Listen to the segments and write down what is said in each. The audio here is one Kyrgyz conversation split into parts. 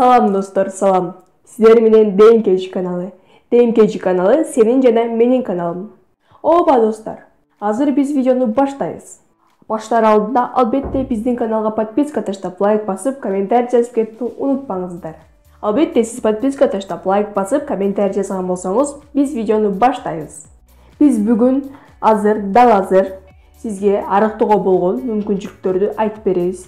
Салам достор, салам. Сіздер менен ДМК каналы. ДМК каналы сенин жана менин каналым. Ооба достор, азыр биз видеону баштайбыз. Баштар алдында албетте биздин каналга подписка таштап, лайк басып, комментарий жазып кетүүнү унутпаңыздар. Албетте сиз подписка таштап, лайк басып, комментарий жазган болсоңуз, биз видеону баштайбыз. Биз бүгүн дал азыр сизге арыктоого болгон мүмкүнчүлүктөрдү айтып беребиз.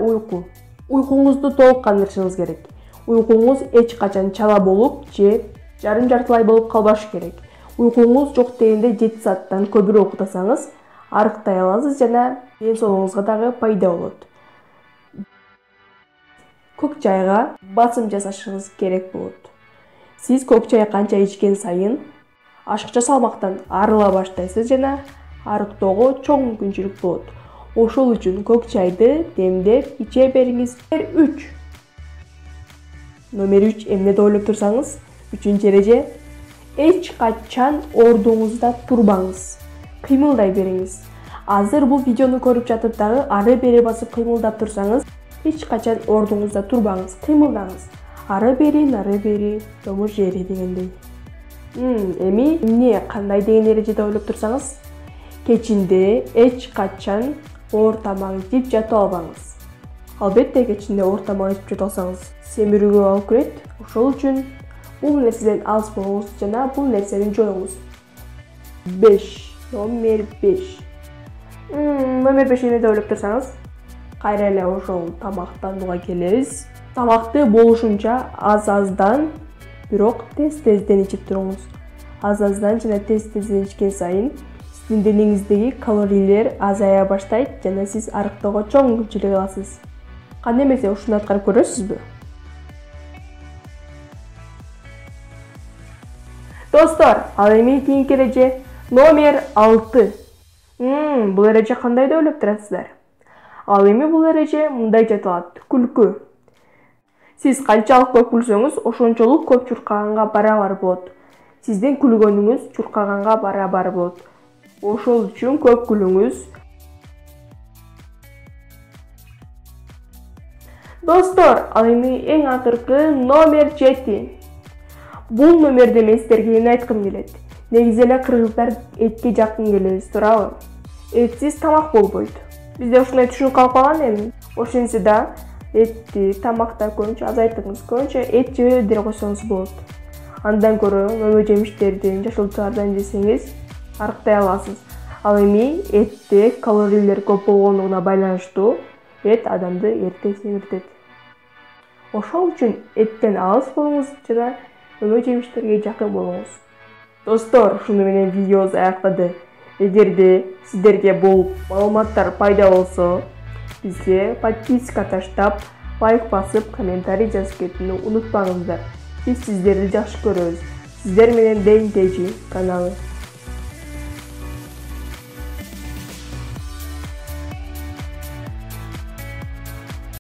Uykuңузду толук кандырышыңыз керек. Uykuңуз эч качан чала болуп же жарым-жартылай болуп калбашы керек. Uykuңуз жок дегенде 7 сааттан көбүрөөк уктасаңыз, арыктай аласыз жана ден соолугуңузга дагы пайда болот. Көк чайга басым жасашыңыз керек болот. Сиз көк чай канча ичкен сайын ашыкча салмактан арыла баштайсыз жана арыктоого чоң мүмкүнчүлүк болот. Ошол үчүн көк чайды демдеп иче бериңиз. Номер 3 эмне деп ойлоп турсаңыз, 3-эреже эч качан ордуңузда турбаңыз. Кыймылдай бериңиз. Азыр бул видеону көрүп жатып дагы ары бери басып кыймылдап турсаңыз, эч качан ордуңузда турбаңыз, кыймылдаңыз. Ары бери, томур жери дегендей. Эми эмне кандай деген эреже деп ойлоп турсаңыз, кечинде эч качан оор тамак жеп жатып албаңыз. Албетте кечинде оор тамак жеп жатып алсаңыз, семирүүгө алып келет. Ошол үчүн бул нерседен алыс болуңуз жана бул нерсени жоюңуз. Номер 5. Номер 5 эмне деп ойлоп турсаңыз, кайра эле ошол тамактанууга келебиз. Тамакты болушунча аз-аздан, бирок тез-тезден ичип туруңуз. Аз-аздан жана тез-тезден ичкен сайын сиздин денеңиздеги калорийлер азая баштайт жана сиз арыктоого чоң мүмкүнчүлүк аласыз. Кандай эмесе ушуну аткарып көрөсүзбү? Достор, ал эми кийинки эреже номер 6. Бул эреже кандай деп ойлоп турасыздар? Ал эми бул эреже мындай жатылат: күлкү. Сиз канчалык көп күлсөңүз, ошончолук көп чуркаганга барабар болот. Сиздин күлгөнүңүз чуркаганга барабар болот. Ошол үчүн көп күлүңүз. Достор, ал эми эң акыркы номер 7. Бул номерде мен сиздерге эмне айткым келет? Негизи эле кыргыздар этке жакын келебиз, туурабы? Этсиз тамак болбойт. Бизде ушундай түшүнүк калып калган эми. Ошентсе да этти тамакта көбүнчө азайтыңыз. Көбүнчө эт жебей деле койсоңуз болот. Андан көрө мөмө жемиштерден, жашылчалардан жесеңиз арыктай аласыз. Ал эми этте калорийлер көп болгондугуна байланыштуу эт адамды эрте семиртет. Ошол үчүн эттен алыс болуңуз жана мөмө жемиштерге жакын болуңуз. Достор, ушуну менен видеобуз аяктады. Эгерде сиздерге бул маалыматтар пайда болсо, бизге подписка таштап, лайк басып, комментарий жазып кетүүнү унутпаңыздар. Биз сиздерди жакшы көрөбүз. Сиздер менен ДМК каналы.